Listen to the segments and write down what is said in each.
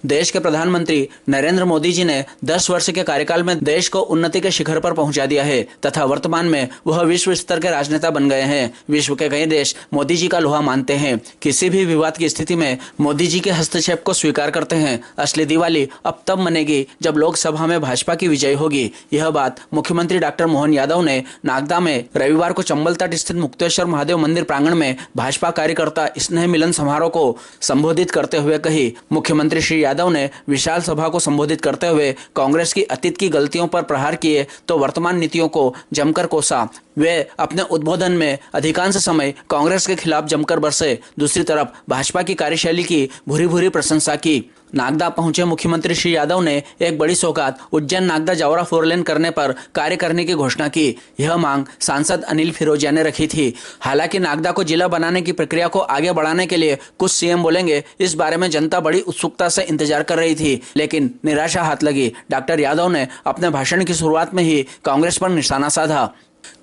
देश के प्रधानमंत्री नरेंद्र मोदी जी ने 10 वर्ष के कार्यकाल में देश को उन्नति के शिखर पर पहुंचा दिया है तथा वर्तमान में वह विश्व स्तर के राजनेता बन गए हैं। विश्व के कई देश मोदी जी का लोहा मानते हैं। किसी भी विवाद की स्थिति में मोदी जी के हस्तक्षेप को स्वीकार करते हैं। असली दिवाली अब तब मनेगी जब लोकसभा में भाजपा की विजय होगी। यह बात मुख्यमंत्री डॉक्टर मोहन यादव ने नागदा में रविवार को चंबल तट स्थित मुक्तेश्वर महादेव मंदिर प्रांगण में भाजपा कार्यकर्ता स्नेह मिलन समारोह को संबोधित करते हुए कही। मुख्यमंत्री श्री यादव ने विशाल सभा को संबोधित करते हुए कांग्रेस की अतीत की गलतियों पर प्रहार किए तो वर्तमान नीतियों को जमकर कोसा। वे अपने उद्बोधन में अधिकांश समय कांग्रेस के खिलाफ जमकर बरसे। दूसरी तरफ भाजपा की कार्यशैली की भूरी भूरी प्रशंसा की। नागदा पहुंचे मुख्यमंत्री श्री यादव ने एक बड़ी सौगात उज्जैन नागदा जावरा 4 लेन करने पर कार्य करने की घोषणा की। यह मांग सांसद अनिल फिरोजिया ने रखी थी। हालांकि नागदा को जिला बनाने की प्रक्रिया को आगे बढ़ाने के लिए कुछ सीएम बोलेंगे, इस बारे में जनता बड़ी उत्सुकता से इंतजार कर रही थी, लेकिन निराशा हाथ लगी। डॉक्टर यादव ने अपने भाषण की शुरुआत में ही कांग्रेस पर निशाना साधा।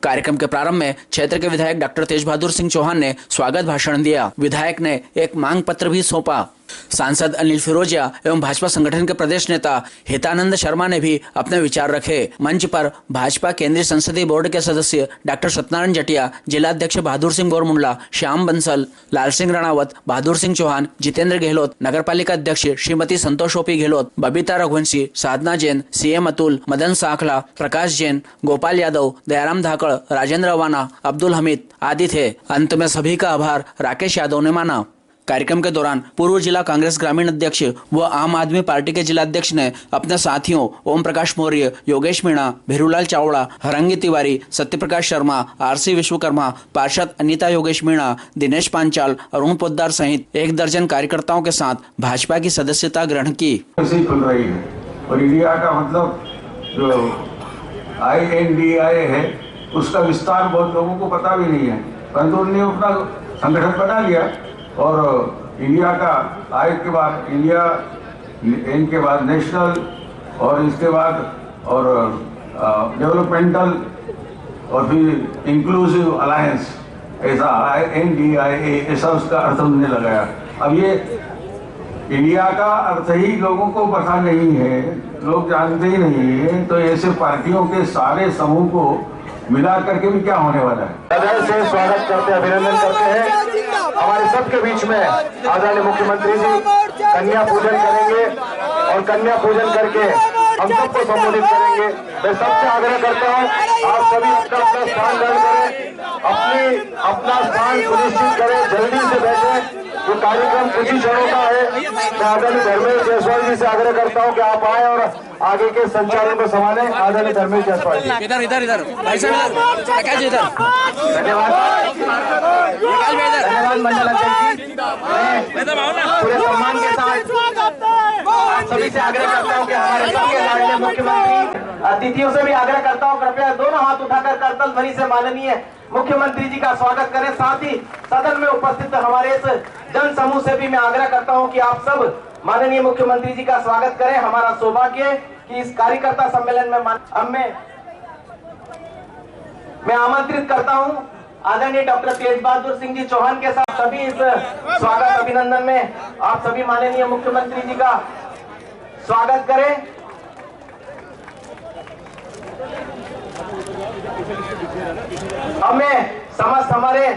कार्यक्रम के प्रारंभ में क्षेत्र के विधायक डॉक्टर तेज बहादुर सिंह चौहान ने स्वागत भाषण दिया। विधायक ने एक मांग पत्र भी सौंपा। सांसद अनिल फिरोजिया एवं भाजपा संगठन के प्रदेश नेता हितानंद शर्मा ने भी अपने विचार रखे। मंच पर भाजपा केंद्रीय संसदीय बोर्ड के सदस्य डॉक्टर सत्यनारायण जटिया, जिलाध्यक्ष बहादुर सिंह गोरमुंडला, श्याम बंसल, लाल सिंह रणावत, बहादुर सिंह चौहान, जितेंद्र गहलोत, नगरपालिका अध्यक्ष श्रीमती संतोष ओपी गहलोत, बबीता रघुवंशी, साधना जैन, सीएम अतुल, मदन साखला, प्रकाश जैन, गोपाल यादव, दयाराम धाकड़, राजेंद्र अवाना, अब्दुल हमीद आदि थे। अंत में सभी का आभार राकेश यादव ने माना। कार्यक्रम के दौरान पूर्व जिला कांग्रेस ग्रामीण अध्यक्ष व आम आदमी पार्टी के जिलाध्यक्ष ने अपने साथियों ओम प्रकाश मौर्य, योगेश मीणा, भेरूलाल चावड़ा, हरंगी तिवारी, सत्यप्रकाश शर्मा, आरसी विश्वकर्मा, पार्षद अनीता योगेश मीणा, दिनेश पांचाल, अरुण पोद्दार सहित 1 दर्जन कार्यकर्ताओं के साथ भाजपा की सदस्यता ग्रहण की। और इंडिया का मतलब जो INDI है उसका विस्तार बहुत लोगों को पता भी नहीं है, परंतु उन्होंने अपना संगठन बना लिया और इंडिया का आय के बाद इंडिया, इनके बाद नेशनल और इसके बाद और डेवलपमेंटल और फिर इंक्लूसिव अलायंस, ऐसा INDIA ऐसा उसका अर्थ उन्होंने लगाया। अब ये इंडिया का अर्थ ही लोगों को पता नहीं है, लोग जानते ही नहीं है, तो ऐसे पार्टियों के सारे समूह को मिला करके भी क्या होने वाला है। हृदय से स्वागत करते हैं, अभिनंदन करते हैं। हमारे सबके बीच में आदरणीय मुख्यमंत्री जी कन्या पूजन करेंगे और कन्या पूजन करके हम सबको संबोधित करेंगे। मैं सबसे आग्रह करता हूं आप सभी अपना अपना स्थान ग्रहण करें, अपना स्थान सुनिश्चित करें, जल्दी से बैठे। ये कार्यक्रम कुछ ही क्षणों का है। मैं आदरणीय धर्मेश जायसवाल जी से आग्रह करता हूं कि आप आए और आगे के संचालन को संभालें। आदरणीय धर्मेश जायसवाल जी इधर इधर इधर धन्यवाद मंडल अध्यक्ष जी। पूरे सम्मान के साथ आप सभी से आग्रह करता हूं कि हमारे सबके लाडले मुख्यमंत्री अतिथियों से भी आग्रह करता हूं कृपया दोनों हाथ उठाकर करतल ध्वनि से माननीय मुख्यमंत्री जी का स्वागत करें। साथ ही सदन में उपस्थित हमारे इस जन समूह से भी मैं आग्रह करता हूं कि आप सब माननीय मुख्यमंत्री जी का स्वागत करें। हमारा सौभाग्य कि इस कार्यकर्ता सम्मेलन में अब मैं आमंत्रित करता हूं आदरणीय डॉक्टर तेज बहादुर सिंह जी चौहान के साथ सभी इस स्वागत अभिनंदन में आप सभी माननीय मुख्यमंत्री जी का स्वागत करें। हमें समस्त हमारे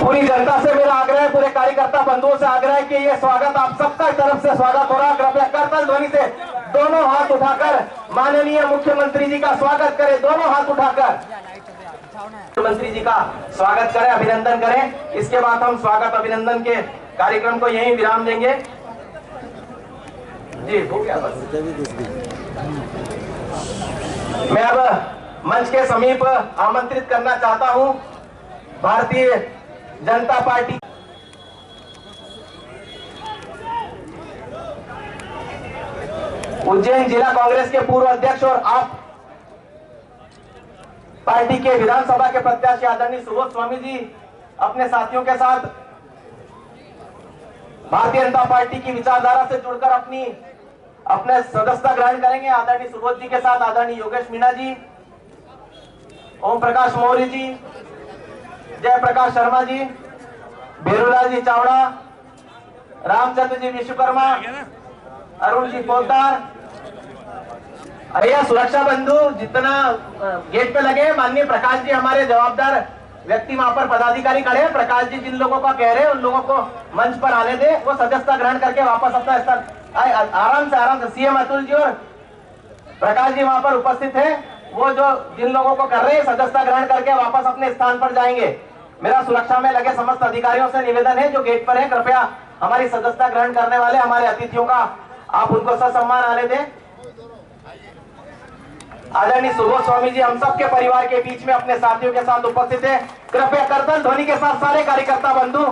पूरी जनता से मेरा आग्रह है, पूरे कार्यकर्ता बंधुओं से आग्रह है कि ये स्वागत आप सबका तरफ से स्वागत हो रहा है। कृपया करतल ध्वनि से दोनों हाथ उठाकर माननीय मुख्यमंत्री जी का स्वागत करें। दोनों हाथ उठाकर मुख्यमंत्री जी का स्वागत करें, अभिनंदन करें। इसके बाद हम स्वागत अभिनंदन के कार्यक्रम को यहीं विराम देंगे। जी हो गया बस। मैं अब मंच के समीप आमंत्रित करना चाहता हूं भारतीय जनता पार्टी उज्जैन जिला कांग्रेस के पूर्व अध्यक्ष और आप पार्टी के विधानसभा के प्रत्याशी आदरणीय सुबोध स्वामी जी अपने साथियों के साथ भारतीय जनता पार्टी की विचारधारा से जुड़कर अपने सदस्यता ग्रहण करेंगे। आदरणीय सुबोध जी के साथ आदरणीय योगेश मीणा जी, ओम प्रकाश मौर्य जी, जय प्रकाश शर्मा जी, भेरूलाल जी चावड़ा, रामचंद्र जी विश्वकर्मा, अरुण जी पोद्दार, भैया सुरक्षा बंधु जितना गेट पे लगे, माननीय प्रकाश जी हमारे जवाबदार व्यक्ति वहां पर पदाधिकारी खड़े हैं। प्रकाश जी जिन लोगों का कह रहे हैं उन लोगों को मंच पर आने दे, वो सदस्यता ग्रहण करके वापस अपना स्थान आराम से सीएम अतुल जी और प्रकाश जी वहां पर उपस्थित हैं। वो जो जिन लोगों को कर रहे हैं सदस्यता ग्रहण करके वापस अपने स्थान पर जाएंगे। मेरा सुरक्षा में लगे समस्त अधिकारियों से निवेदन है जो गेट पर है, कृपया हमारी सदस्यता ग्रहण करने वाले हमारे अतिथियों का आप उनको ससम्मान आने दें। आदरणीय सुबोध स्वामी जी हम सबके परिवार के बीच में अपने साथियों के साथ उपस्थित है। कृपया करतल ध्वनि के साथ सारे कार्यकर्ता बंधु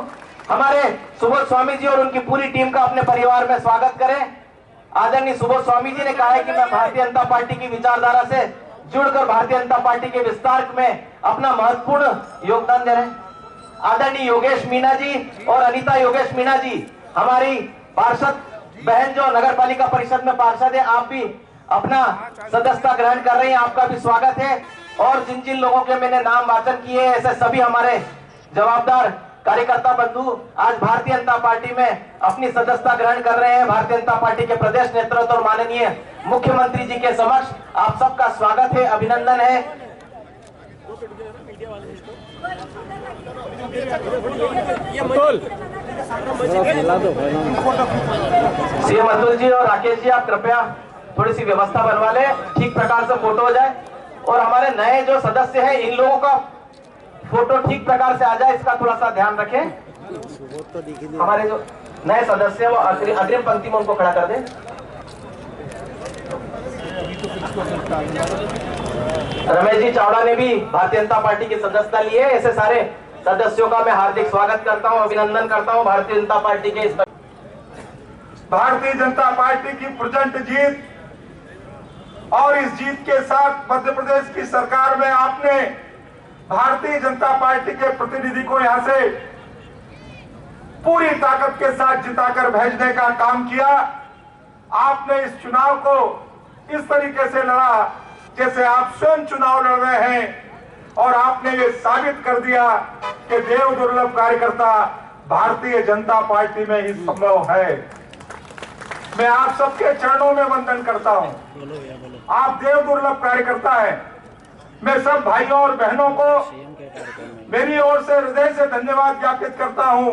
हमारे सुबोध स्वामी जी और उनकी पूरी टीम का अपने परिवार में स्वागत करें। आदरणीय सुबोध स्वामी जी ने कहा है कि मैं भारतीय जनता पार्टी की विचारधारा से जुड़कर भारतीय जनता पार्टी के विस्तार में अपना महत्वपूर्ण योगदान दे रहे हैं। आदरणीय योगेश मीणा जी और अनीता योगेश मीणा जी हमारी पार्षद बहन जो नगर पालिका परिषद में पार्षद है, आप भी अपना सदस्यता ग्रहण कर रहे हैं, आपका भी स्वागत है। और जिन जिन लोगों के मैंने नाम वाचन किए हैं ऐसे सभी हमारे जवाबदार कार्यकर्ता बंधु आज भारतीय जनता पार्टी में अपनी सदस्यता ग्रहण कर रहे हैं। भारतीय जनता पार्टी के प्रदेश नेतृत्व और माननीय मुख्यमंत्री जी के समक्ष आप सबका स्वागत है, अभिनंदन है। सीएम अतुल जी और राकेश जी आप कृपया थोड़ी सी व्यवस्था बनवा ले, ठीक प्रकार से फोटो हो जाए और हमारे नए जो सदस्य हैं इन लोगों का फोटो ठीक प्रकार से आ जाए, इसका थोड़ा सा ध्यान रखें। हमारे जो नए सदस्य हैं वो अग्रिम पंक्ति में उनको खड़ा कर दें। रमेश जी चावड़ा ने भी भारतीय जनता पार्टी की सदस्यता ली है। ऐसे सारे सदस्यों का मैं हार्दिक स्वागत करता हूं, अभिनंदन करता हूं भारतीय जनता पार्टी के इस भारतीय जनता पार्टी की प्रचंड जीत और इस जीत के साथ मध्य प्रदेश की सरकार में आपने भारतीय जनता पार्टी के प्रतिनिधि को यहां से पूरी ताकत के साथ जिताकर भेजने का काम किया। आपने इस चुनाव को इस तरीके से लड़ा जैसे आप स्वयं चुनाव लड़ रहे हैं और आपने ये साबित कर दिया कि देव दुर्लभ कार्यकर्ता भारतीय जनता पार्टी में ही संभव है। मैं आप सबके चरणों में वंदन करता हूं। आप देव दुर्लभ कार्यकर्ता हैं। मैं सब भाइयों और बहनों को मेरी ओर से हृदय से धन्यवाद ज्ञापित करता हूं,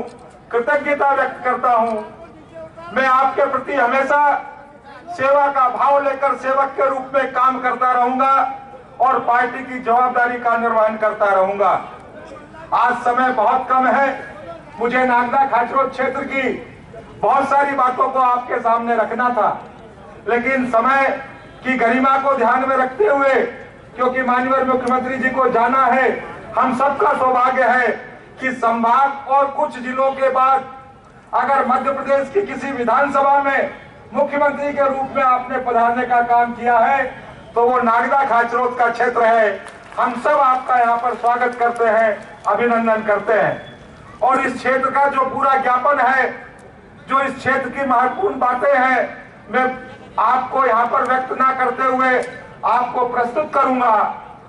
कृतज्ञता व्यक्त करता हूं। मैं आपके प्रति हमेशा सेवा का भाव लेकर सेवक के रूप में काम करता रहूंगा और पार्टी की जवाबदारी का निर्वहन करता रहूंगा। आज समय बहुत कम है, मुझे नागदा खाचरोद क्षेत्र की बहुत सारी बातों को आपके सामने रखना था, लेकिन समय की गरिमा को ध्यान में रखते हुए, क्योंकि माननीय मुख्यमंत्री जी को जाना है, हम सबका सौभाग्य है कि संभाग और कुछ जिलों के बाद अगर मध्य प्रदेश की किसी विधानसभा में मुख्यमंत्री के रूप में आपने पधारने का काम किया है तो वो नागदा खाचरोद का क्षेत्र है। हम सब आपका यहाँ पर स्वागत करते हैं, अभिनंदन करते हैं। और इस क्षेत्र का जो पूरा ज्ञापन है, जो इस क्षेत्र की महत्वपूर्ण बातें हैं, मैं आपको यहाँ पर व्यक्त ना करते हुए आपको प्रस्तुत करूंगा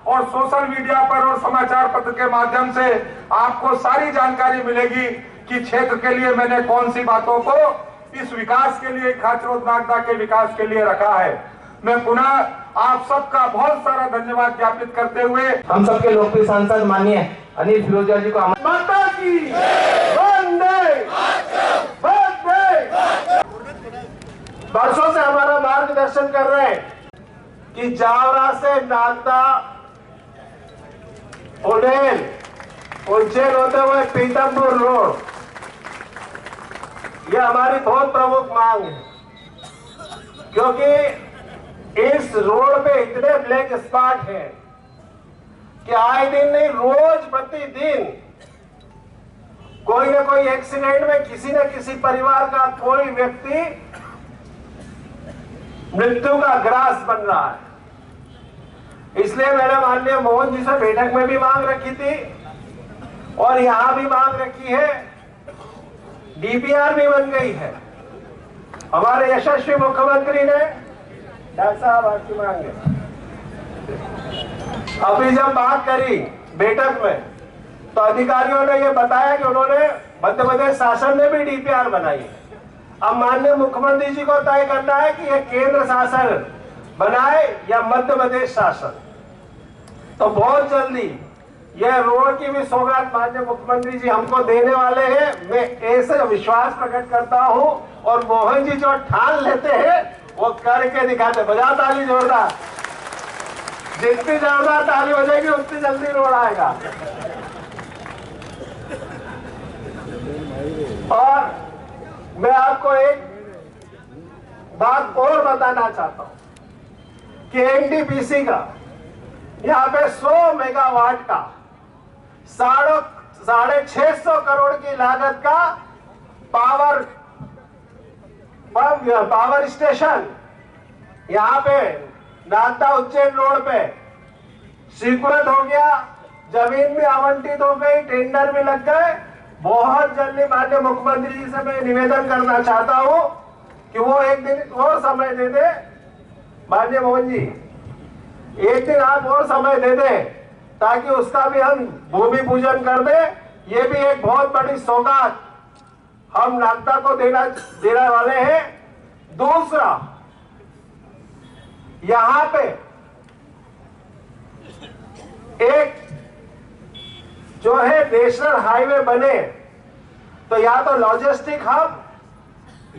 और सोशल मीडिया पर और समाचार पत्र के माध्यम से आपको सारी जानकारी मिलेगी कि क्षेत्र के लिए मैंने कौन सी बातों को इस विकास के लिए, खाचरोद नागदा के विकास के लिए रखा है। मैं पुनः आप सबका बहुत सारा धन्यवाद ज्ञापित करते हुए हम सबके लोकप्रिय सांसद माननीय अनिल फिरोजिया जी को माता की वंदे वर्षों से हमारा मार्गदर्शन कर रहे हैं कि जावरा से नागदा उड़ेल उज्जैन होते हुए पीतमपुर रोड, ये हमारी बहुत प्रमुख मांग है, क्योंकि इस रोड पे इतने ब्लैक स्पॉट हैं कि आए दिन नहीं रोज प्रतिदिन कोई ना कोई एक्सीडेंट में किसी न किसी परिवार का कोई व्यक्ति मृत्यु का ग्रास बन रहा है। इसलिए मैंने माननीय मोहन जी से बैठक में भी मांग रखी थी और यहां भी मांग रखी है, डीपीआर भी बन गई है। हमारे यशस्वी मुख्यमंत्री ने डॉक्टर साहब आपकी मांग है, अभी जब बात करी बैठक में तो अधिकारियों ने ये बताया कि उन्होंने मध्य प्रदेश शासन ने भी डीपीआर बनाई है। अब माननीय मुख्यमंत्री जी को तय करना है कि ये केंद्र शासन बनाए या मध्य प्रदेश शासन। तो बहुत जल्दी यह रोड की भी सौगात माननीय मुख्यमंत्री जी हमको देने वाले हैं। मैं ऐसे विश्वास प्रकट करता हूं और मोहन जी जो ठान लेते हैं वो करके दिखाते। बजाओ ताली जोरदार, जितनी जोरदार ताली बजेगी उतनी जल्दी रोड आएगा। और मैं आपको एक बात और बताना चाहता हूं कि एनटीपीसी का यहाँ पे 100 मेगावाट का 650 करोड़ की लागत का पावर स्टेशन यहाँ पे नागदा उज्जैन रोड पे स्वीकृत हो गया। जमीन भी आवंटित हो गई, टेंडर भी लग गए। बहुत जल्दी माननीय मुख्यमंत्री जी से मैं निवेदन करना चाहता हूं कि वो एक दिन और समय दे दे। माननीय मोहन जी, एक दिन आप और समय दे दें ताकि उसका भी हम भूमि पूजन कर दे। ये भी एक बहुत बड़ी सौगात हम नागदा को देने वाले हैं। दूसरा, यहां पे एक जो है नेशनल हाईवे बने तो या तो लॉजिस्टिक हब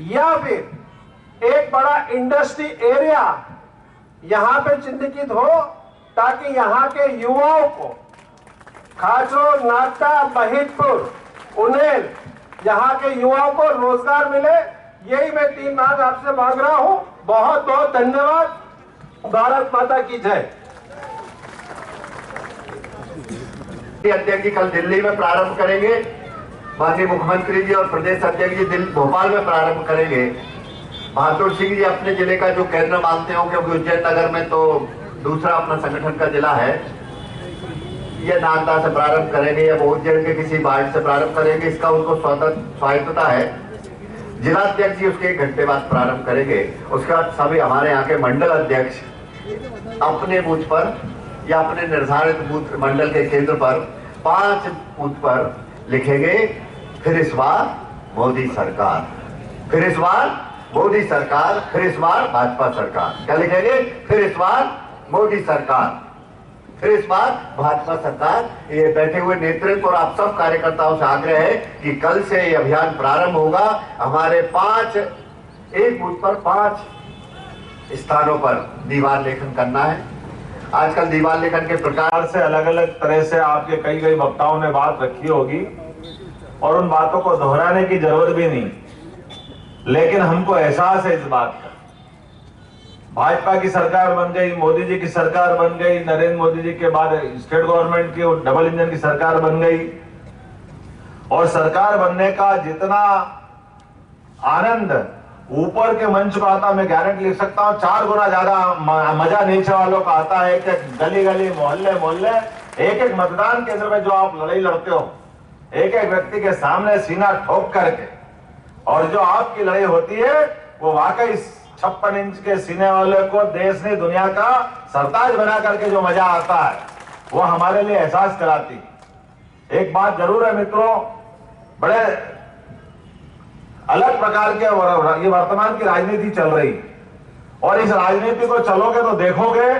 या फिर एक बड़ा इंडस्ट्री एरिया यहां पे चिन्हित हो ताकि यहां के युवाओं को खासरो, नागदा, महिदपुर, उन्हेल यहां के युवाओं को रोजगार मिले। यही मैं 3 बात आपसे मांग रहा हूं। बहुत बहुत धन्यवाद। भारत माता की जय। अध्यक्ष जी कल दिल्ली में प्रारंभ करेंगे, माननीय मुख्यमंत्री जी और प्रदेश अध्यक्ष जी भोपाल में प्रारंभ करेंगे। बहादुर सिंह जी अपने जिले का जो केंद्र मानते हो, क्योंकि उज्जैन नगर में तो दूसरा अपना संगठन का जिला है, ये नागदा से प्रारंभ करेंगे या उज्जैन के किसी वार्ड से प्रारंभ करेंगे, इसका उनको स्वायत्तता है। जिलाध्यक्ष जी उसके 1 घंटे बाद प्रारंभ करेंगे। उसके बाद सभी हमारे यहाँ के मंडल अध्यक्ष अपने बूथ पर या अपने निर्धारित बूथ मंडल के केंद्र पर 5 बूथ पर लिखेंगे, फिर इस बार मोदी सरकार, फिर इस बार मोदी सरकार, फिर इस बार भाजपा सरकार। क्या लिखेंगे? फिर इस बार मोदी सरकार, फिर इस बार भाजपा सरकार। ये बैठे हुए नेतृत्व और आप सब कार्यकर्ताओं से आग्रह है कि कल से ये अभियान प्रारंभ होगा। हमारे एक बूथ पर 5 स्थानों पर दीवार लेखन करना है। आजकल दीवार लेखन के प्रकार से अलग अलग तरह से आपके कई वक्ताओं ने बात रखी होगी और उन बातों को दोहराने की जरूरत भी नहीं, लेकिन हमको एहसास है इस बात का। भाजपा की सरकार बन गई, मोदी जी की सरकार बन गई, नरेंद्र मोदी जी के बाद स्टेट गवर्नमेंट की डबल इंजन की सरकार बन गई। और सरकार बनने का जितना आनंद ऊपर के मंच को आता, मैं गारंटी लिख सकता हूं 4 गुना ज्यादा मजा नीचे वालों का आता है। कि गली गली, मोहल्ले मोहल्ले, एक मतदान केंद्र में जो आप लड़ाई लड़ते हो, एक व्यक्ति के सामने सीना ठोक करके, और जो आपकी लड़ाई होती है वो वाकई 56 इंच के सीने वाले को देश ने दुनिया का सरताज बना करके जो मजा आता है वो हमारे लिए एहसास कराती। एक बात जरूर है मित्रों, बड़े अलग प्रकार के ये वर्तमान की राजनीति चल रही, और इस राजनीति को चलोगे तो देखोगे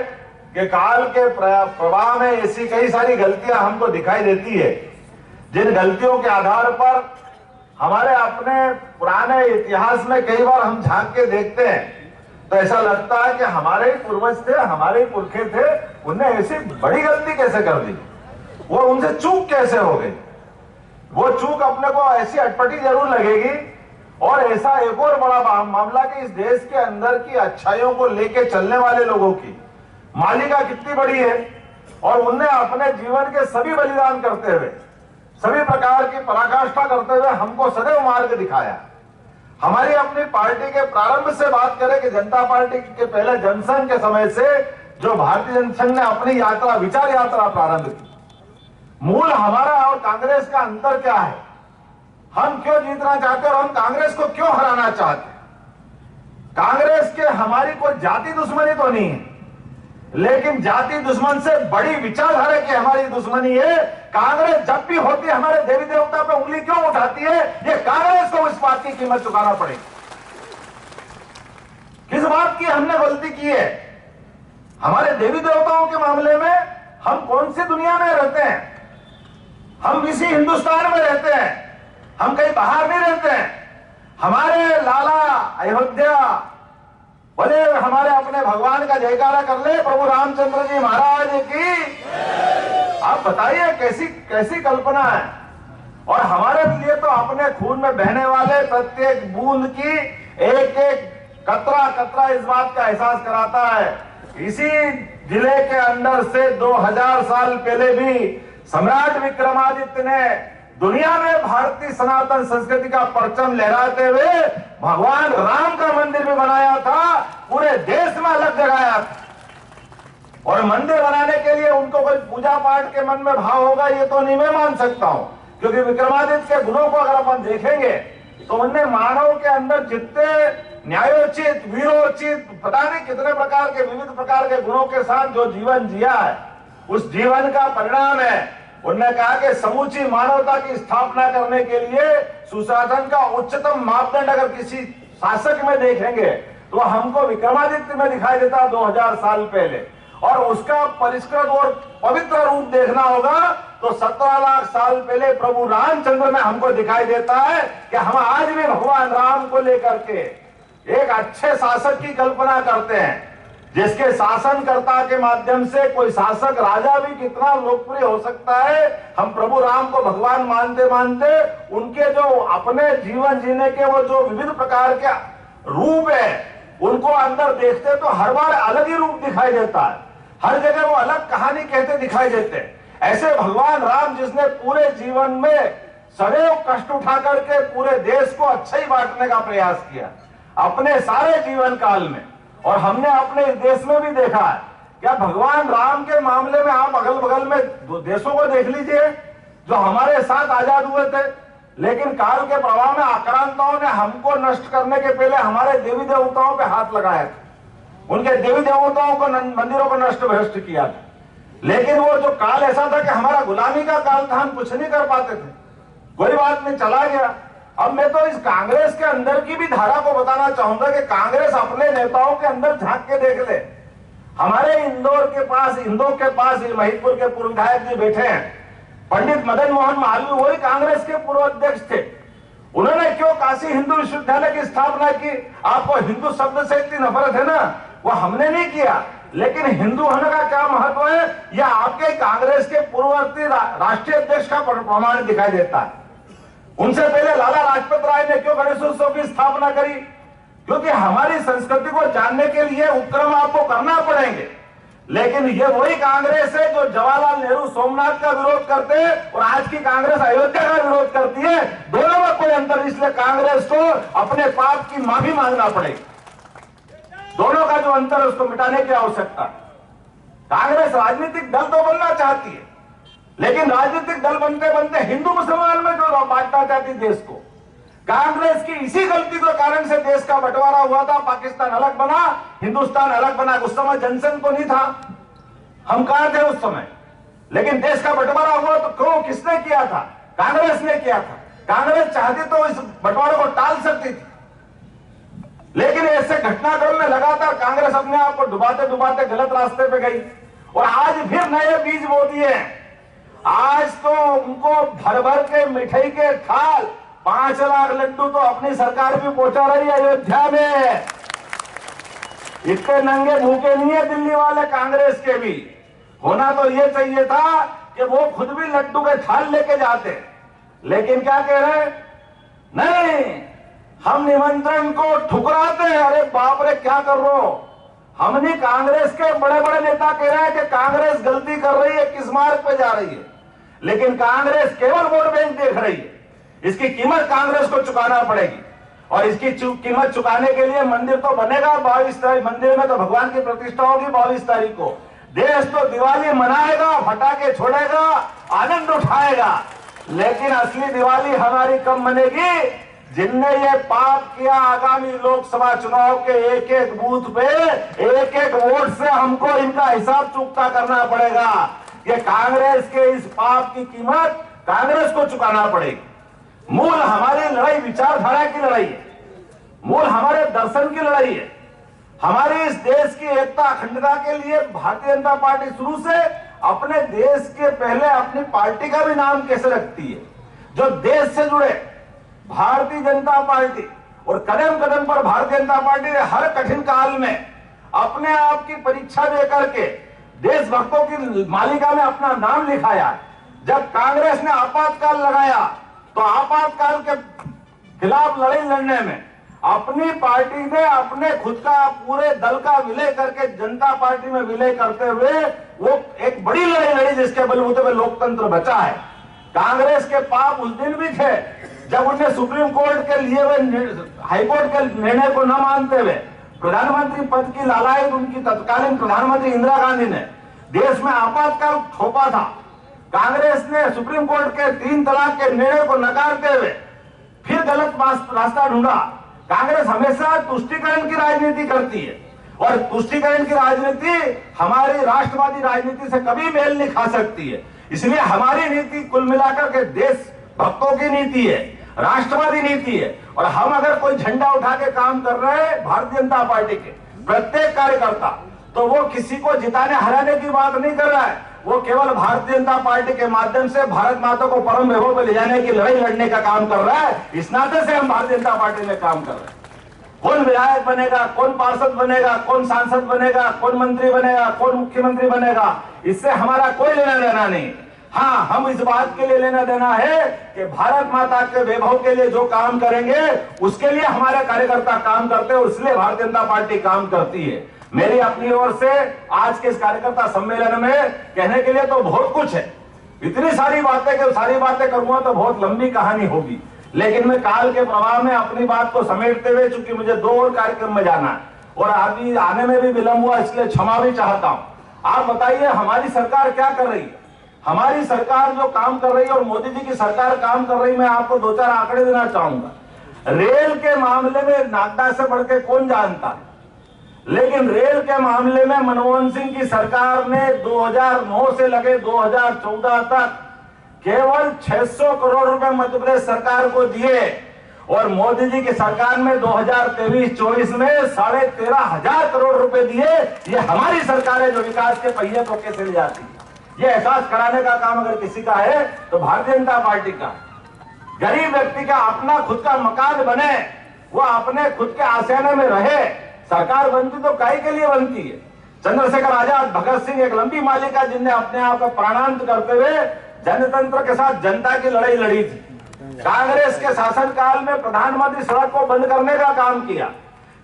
कि काल के प्रवाह में ऐसी कई सारी गलतियां हमको दिखाई देती है, जिन गलतियों के आधार पर हमारे अपने पुराने इतिहास में कई बार हम झांक के देखते हैं तो ऐसा लगता है कि हमारे ही पूर्वज थे, हमारे ही पुरखे थे, उनने ऐसी बड़ी गलती कैसे कर दी, वो उनसे चूक कैसे हो गई। वो चूक अपने को ऐसी अटपटी जरूर लगेगी। और ऐसा एक और बड़ा मामला कि इस देश के अंदर की अच्छाइयों को लेके चलने वाले लोगों की मालिका कितनी बड़ी है, और उनने अपने जीवन के सभी बलिदान करते हुए, सभी प्रकार की पराकाष्ठा करते हुए हमको सदैव मार्ग दिखाया। हमारी अपनी पार्टी के प्रारंभ से बात करें कि जनता पार्टी के पहले जनसंघ के समय से जो भारतीय जनसंघ ने अपनी यात्रा, विचार यात्रा प्रारंभ की, मूल हमारा और कांग्रेस का अंतर क्या है, हम क्यों जीतना चाहते हैं और हम कांग्रेस को क्यों हराना चाहते हैं। कांग्रेस के हमारी कोई जाति दुश्मनी तो नहीं है, लेकिन जाति दुश्मन से बड़ी विचारधारा की हमारी दुश्मनी है। कांग्रेस जब भी होती है हमारे देवी देवता पे उंगली क्यों उठाती है? ये कांग्रेस को इस बात की कीमत चुकाना पड़ेगी। किस बात की हमने गलती की है? हमारे देवी देवताओं के मामले में हम कौन सी दुनिया में रहते हैं? हम इसी हिंदुस्तान में रहते हैं, हम कहीं बाहर नहीं रहते हैं। हमारे लाला अयोध्या बोले हमारे अपने भगवान का जयकारा कर ले, प्रभु रामचंद्र जी महाराज की। आप बताइए कैसी कैसी कल्पना है। और हमारे लिए तो अपने खून में बहने वाले प्रत्येक बूंद की एक एक कतरा कतरा इस बात का एहसास कराता है। इसी जिले के अंदर से 2000 साल पहले भी सम्राट विक्रमादित्य ने दुनिया में भारतीय सनातन संस्कृति का परचम लहराते हुए भगवान राम का मंदिर भी बनाया था, पूरे देश में अलग जगाया था। और मंदिर बनाने के लिए उनको कोई पूजा पाठ के मन में भाव होगा ये तो नहीं मैं मान सकता हूं, क्योंकि विक्रमादित्य के गुणों को अगर अपन देखेंगे तो उनने मानव के अंदर जितने न्यायोचित, वीरोचित, पता नहीं कितने प्रकार के विविध प्रकार के गुणों के साथ जो जीवन जिया है, उस जीवन का परिणाम है। उन्होंने कहा कि समूची मानवता की स्थापना करने के लिए सुशासन का उच्चतम मापदंड अगर किसी शासक में देखेंगे तो हमको विक्रमादित्य में दिखाई देता 2000 साल पहले। और उसका परिष्कृत और पवित्र रूप देखना होगा तो 17 लाख साल पहले प्रभु रामचंद्र में हमको दिखाई देता है कि हम आज भी भगवान राम को लेकर के एक अच्छे शासक की कल्पना करते हैं, जिसके शासनकर्ता के माध्यम से कोई शासक राजा भी कितना लोकप्रिय हो सकता है। हम प्रभु राम को भगवान मानते मानते उनके जो अपने जीवन जीने के वो जो विविध प्रकार के रूप है उनको अंदर देखते तो हर बार अलग ही रूप दिखाई देता है, हर जगह वो अलग कहानी कहते दिखाई देते हैं। ऐसे भगवान राम जिसने पूरे जीवन में सदैव कष्ट उठा करके पूरे देश को अच्छा ही बांटने का प्रयास किया अपने सारे जीवन काल में। और हमने अपने इस देश में भी देखा है, क्या भगवान राम के मामले में आप अगल बगल में देशों को देख लीजिए जो हमारे साथ आजाद हुए थे, लेकिन काल के प्रभाव में आक्रांताओं ने हमको नष्ट करने के पहले हमारे देवी देवताओं पे हाथ लगाया था, उनके देवी देवताओं को मंदिरों को नष्ट भ्रष्ट किया था। लेकिन वो जो काल ऐसा था कि हमारा गुलामी का काल था, हम कुछ नहीं कर पाते थे, कोई बात नहीं, चला गया। अब मैं तो इस कांग्रेस के अंदर की भी धारा को बताना चाहूंगा कि कांग्रेस अपने नेताओं के अंदर झांक के देख ले। हमारे इंदौर के पास महिदपुर के पूर्व विधायक जी बैठे हैं, पंडित मदन मोहन मालवीय वही कांग्रेस के पूर्व अध्यक्ष थे। उन्होंने क्यों काशी हिंदू विश्वविद्यालय की स्थापना की? आपको हिंदू शब्द से इतनी नफरत है ना, वो हमने नहीं किया, लेकिन हिंदू होने का क्या महत्व है यह आपके कांग्रेस के पूर्ववर्ती राष्ट्रीय अध्यक्ष का प्रमाण दिखाई देता है। उनसे पहले लाला लाजपत राय ने क्यों गणेशोत्सव की स्थापना करी? क्योंकि हमारी संस्कृति को जानने के लिए उपक्रम आपको करना पड़ेंगे। लेकिन ये वही कांग्रेस है जो जवाहरलाल नेहरू सोमनाथ का विरोध करते हैं और आज की कांग्रेस अयोध्या का विरोध करती है। दोनों में कोई अंतर, इसलिए कांग्रेस को अपने पाप की माफी मांगना पड़ेगी। दोनों का जो अंतर है उसको मिटाने की आवश्यकता। कांग्रेस राजनीतिक दल तो बनना चाहती है, लेकिन राजनीतिक दल बनते बनते हिंदू मुसलमान में जो बांटना चाहती देश को, कांग्रेस की इसी गलती के कारण से देश का बंटवारा हुआ था। पाकिस्तान अलग बना, हिंदुस्तान अलग बना। उस समय जनसंघ को नहीं था, हम कहां थे उस समय, लेकिन देश का बंटवारा हुआ तो क्यों, किसने किया था? कांग्रेस ने किया था। कांग्रेस चाहती तो इस बंटवारे को टाल सकती थी, लेकिन ऐसे घटनाक्रम में लगातार कांग्रेस अपने आप को डुबाते डुबाते गलत रास्ते पे गई और आज फिर नए बीज बो दिए। आज तो उनको भर भर के मिठाई के थाल 5 लाख लड्डू तो अपनी सरकार भी पहुंचा रही है अयोध्या में। इतने नंगे भूखे नहीं है दिल्ली वाले कांग्रेस के भी। होना तो ये चाहिए था कि वो खुद भी लड्डू के थाल लेके जाते, लेकिन क्या कह रहे? नहीं, हम निमंत्रण को ठुकराते हैं। अरे बाप रे, क्या कर रहे हो? हमने कांग्रेस के बड़े बड़े नेता कह रहे हैं कि कांग्रेस गलती कर रही है, किस मार्ग पे जा रही है, लेकिन कांग्रेस केवल वोट बैंक देख रही है। इसकी कीमत कांग्रेस को चुकाना पड़ेगी और इसकी कीमत चुकाने के लिए मंदिर तो बनेगा 22 तारीख। मंदिर में तो भगवान की प्रतिष्ठा होगी 22 तारीख को। देश तो दिवाली मनाएगा, फटाके छोड़ेगा, आनंद उठाएगा, लेकिन असली दिवाली हमारी कब मनेगी जिनने ये पाप किया, आगामी लोकसभा चुनाव के एक एक बूथ पे एक एक वोट से हमको इनका हिसाब चुकता करना पड़ेगा। ये कांग्रेस के इस पाप की कीमत कांग्रेस को चुकाना पड़ेगी। मूल हमारी लड़ाई विचारधारा की लड़ाई है, मूल हमारे दर्शन की लड़ाई है। हमारे इस देश की एकता अखंडता के लिए भारतीय जनता पार्टी शुरू से अपने देश के पहले अपनी पार्टी का भी नाम कैसे रखती है, जो देश से जुड़े भारतीय जनता पार्टी, और कदम कदम पर भारतीय जनता पार्टी ने हर कठिन काल में अपने आप की परीक्षा दे करके देशभक्तों की मालिका में अपना नाम लिखाया। जब कांग्रेस ने आपातकाल लगाया तो आपातकाल के खिलाफ लड़ाई लड़ने में अपनी पार्टी ने अपने खुद का पूरे दल का विलय करके जनता पार्टी में विलय करते हुए वो एक बड़ी लड़ाई लड़ी जिसके बलबूते पे लोकतंत्र बचा है। कांग्रेस के पाप उस दिन भी थे जब उन्हें सुप्रीम कोर्ट के लिए हुए हाईकोर्ट के निर्णय को न मानते हुए प्रधानमंत्री पद की लालायत उनकी तत्कालीन प्रधानमंत्री इंदिरा गांधी ने देश में आपातकाल थोपा था। कांग्रेस ने सुप्रीम कोर्ट के 3 तलाक के निर्णय को नकारते हुए फिर गलत रास्ता ढूंढा। कांग्रेस हमेशा तुष्टीकरण की राजनीति करती है और तुष्टीकरण की राजनीति हमारी राष्ट्रवादी राजनीति से कभी मेल नहीं खा सकती है। इसलिए हमारी नीति कुल मिलाकर के देश भक्तों की नीति है, राष्ट्रवादी नीति है। और हम अगर कोई झंडा उठा के काम कर रहे हैं भारतीय जनता पार्टी के प्रत्येक कार्यकर्ता, तो वो किसी को जिताने हराने की बात नहीं कर रहा है, वो केवल भारतीय जनता पार्टी के माध्यम से भारत माता को परम वैभव में ले जाने की लड़ाई लड़ने का काम कर रहा है। इस नाते से हम भारतीय जनता पार्टी में काम कर रहे हैं। कौन विधायक बनेगा, कौन पार्षद बनेगा, कौन सांसद बनेगा, कौन मंत्री बनेगा, कौन मुख्यमंत्री बनेगा, इससे हमारा कोई लेना देना नहीं। हाँ, हम इस बात के लिए लेना देना है कि भारत माता के वैभव के लिए जो काम करेंगे उसके लिए हमारे कार्यकर्ता काम करते हैं, इसलिए भारतीय जनता पार्टी काम करती है। मेरी अपनी ओर से आज के इस कार्यकर्ता सम्मेलन में कहने के लिए तो बहुत कुछ है, इतनी सारी बातें कि सारी बातें करूंगा तो बहुत लंबी कहानी होगी, लेकिन मैं काल के प्रभाव में अपनी बात को समेटते हुए, चूंकि मुझे 2 और कार्यक्रम में जाना है और अभी आने में भी विलंब हुआ, इसलिए क्षमा भी चाहता हूं। आप बताइए हमारी सरकार क्या कर रही है? हमारी सरकार जो काम कर रही है और मोदी जी की सरकार काम कर रही है, मैं आपको 2-4 आंकड़े देना चाहूंगा। रेल के मामले में नागदा से बढ़ के कौन जानता है, लेकिन रेल के मामले में मनमोहन सिंह की सरकार ने 2009 से लगे 2014 तक केवल 600 करोड़ रुपए मध्य प्रदेश सरकार को दिए और मोदी जी की सरकार में 2023-24 में 13,500 करोड़ रुपए दिए। ये हमारी सरकार है जो विकास के पहिए को कैसे ले जाती है। ये एहसास कराने का काम अगर किसी का है तो भारतीय जनता पार्टी का। गरीब व्यक्ति का अपना खुद का मकान बने, वो अपने खुद के आशियाने में रहे। सरकार बनती तो काहे के लिए बनती है? चंद्रशेखर आजाद, भगत सिंह एक लंबी मालिका जिनने अपने आप को प्राणांत करते हुए जनतंत्र के साथ जनता की लड़ाई लड़ी थी। कांग्रेस के शासनकाल में प्रधानमंत्री सड़क को बंद करने का काम किया।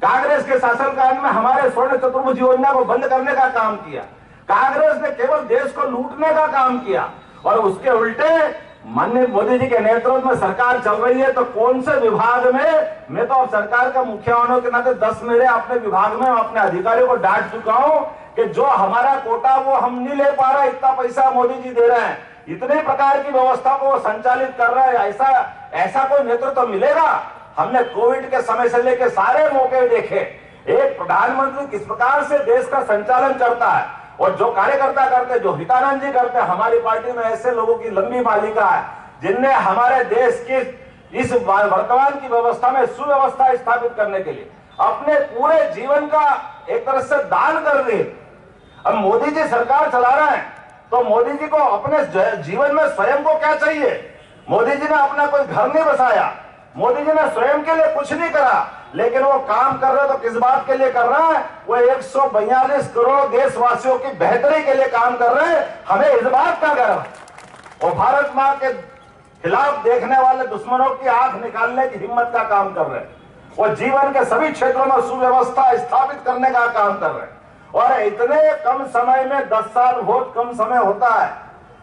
कांग्रेस के शासनकाल में हमारे स्वर्ण चतुर्भुज योजना को बंद करने का काम किया। कांग्रेस ने केवल देश को लूटने का काम किया और उसके उल्टे माननीय मोदी जी के नेतृत्व में सरकार चल रही है। तो कौन से विभाग में, मैं तो अब सरकार का मुखिया होने के नाते 10 मेरे अपने विभाग में अपने अधिकारियों को डांट चुका हूं कि जो हमारा कोटा वो हम नहीं ले पा रहे, इतना पैसा मोदी जी दे रहे हैं, इतने प्रकार की व्यवस्था को वो संचालित कर रहा है। ऐसा कोई नेतृत्व मिलेगा? हमने कोविड के समय से लेकर सारे मौके देखे, एक प्रधानमंत्री किस प्रकार से देश का संचालन करता है और जो कार्यकर्ता करते, जो हितानंद जी करते। हमारी पार्टी में ऐसे लोगों की लंबी मालिका है जिनने हमारे देश की इस वर्तमान की व्यवस्था में सुव्यवस्था स्थापित करने के लिए अपने पूरे जीवन का एक तरह से दान कर दिए। अब मोदी जी सरकार चला रहे हैं तो मोदी जी को अपने जीवन में स्वयं को क्या चाहिए? मोदी जी ने अपना कोई घर नहीं बसाया, मोदी जी ने स्वयं के लिए कुछ नहीं करा, लेकिन वो काम कर रहे तो किस बात के लिए कर रहा है? वो 142 करोड़ देशवासियों की बेहतरी के लिए काम कर रहे हैं। हमें इस बात का गर्व है। और भारत मां के खिलाफ देखने वाले दुश्मनों की आंख निकालने की हिम्मत का काम कर रहे हैं। वो जीवन के सभी क्षेत्रों में सुव्यवस्था स्थापित करने का काम कर रहे हैं। और इतने कम समय में 10 साल बहुत कम समय होता है,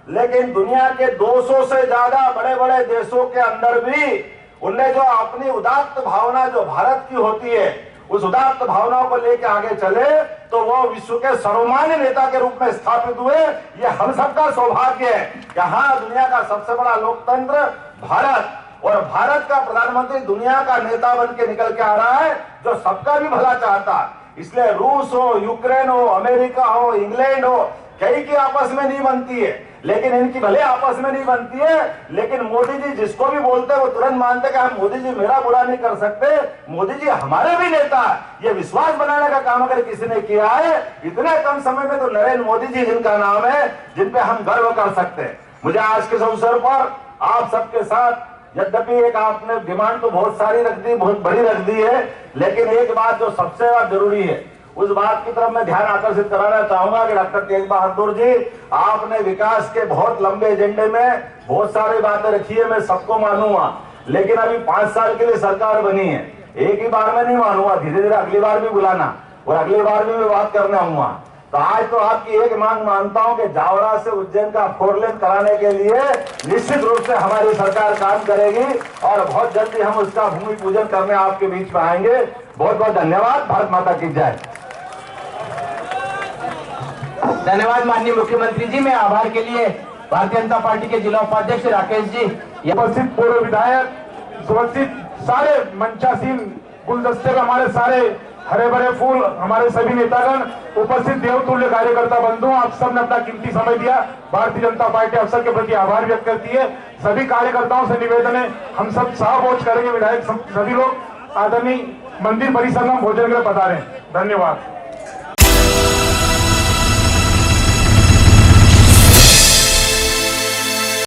लेकिन दुनिया के 200 से ज्यादा बड़े बड़े देशों के अंदर भी उनने जो अपनी उदात्त भावना जो भारत की होती है, उस उदात्त भावनाओं को लेकर आगे चले तो वो विश्व के सर्वमान्य नेता के रूप में स्थापित हुए। ये हम सबका सौभाग्य है कि हाँ, दुनिया का सबसे बड़ा लोकतंत्र भारत और भारत का प्रधानमंत्री दुनिया का नेता बन के निकल के आ रहा है जो सबका भी भला चाहता है। इसलिए रूस हो, यूक्रेन हो, अमेरिका हो, इंग्लैंड हो, कई की आपस में नहीं बनती है, लेकिन इनकी भले आपस में नहीं बनती है, लेकिन मोदी जी जिसको भी बोलते हैं वो तुरंत मानते कि हम मोदी जी मेरा बुरा नहीं कर सकते, मोदी जी हमारे भी नेता है। ये विश्वास बनाने का काम अगर किसी ने किया है इतने कम समय में तो नरेंद्र मोदी जी जिनका नाम है, जिन पे हम गर्व कर सकते हैं। मुझे आज के अवसर पर आप सबके साथ, यद्यपि एक आपने डिमांड तो बहुत सारी रख दी, बहुत बड़ी रख दी है, लेकिन एक बात जो सबसे ज्यादा जरूरी है उस बात की तरफ मैं ध्यान आकर्षित कराना चाहूंगा कि डॉक्टर तेज बहादुर जी, आपने विकास के बहुत लंबे एजेंडे में बहुत सारी बातें रखी है, मैं सबको मानूंगा, लेकिन अभी 5 साल के लिए सरकार बनी है, एक ही बार में नहीं मानूंगा, धीरे धीरे अगली बार भी बुलाना और अगली बार भी मैं बात करने आऊंगा। तो आज तो आपकी एक मांग मानता हूं कि जावरा से उज्जैन का 4 लेन कराने के लिए निश्चित रूप से हमारी सरकार काम करेगी और बहुत जल्दी हम उसका भूमि पूजन करने आपके बीच में आएंगे। बहुत बहुत धन्यवाद। भारत माता की जय। धन्यवाद माननीय मुख्यमंत्री जी। मैं आभार के लिए भारतीय जनता पार्टी के जिला उपाध्यक्ष राकेश जी, उपस्थित पूर्व विधायक, सुरक्षित सारे मंचासीन गुलदस्ते में हमारे सारे हरे भरे फूल, हमारे सभी नेतागण, उपस्थित देवतुल्य कार्यकर्ता बंधु, आप सब ने अपना कीमती समय दिया। भारतीय जनता पार्टी आप सबके प्रति आभार व्यक्त करती है। सभी कार्यकर्ताओं से निवेदन है, हम सब सहभोज करेंगे, विधायक सभी लोग आदरणीय मंदिर परिसर में भोजन के लिए पधारें। धन्यवाद।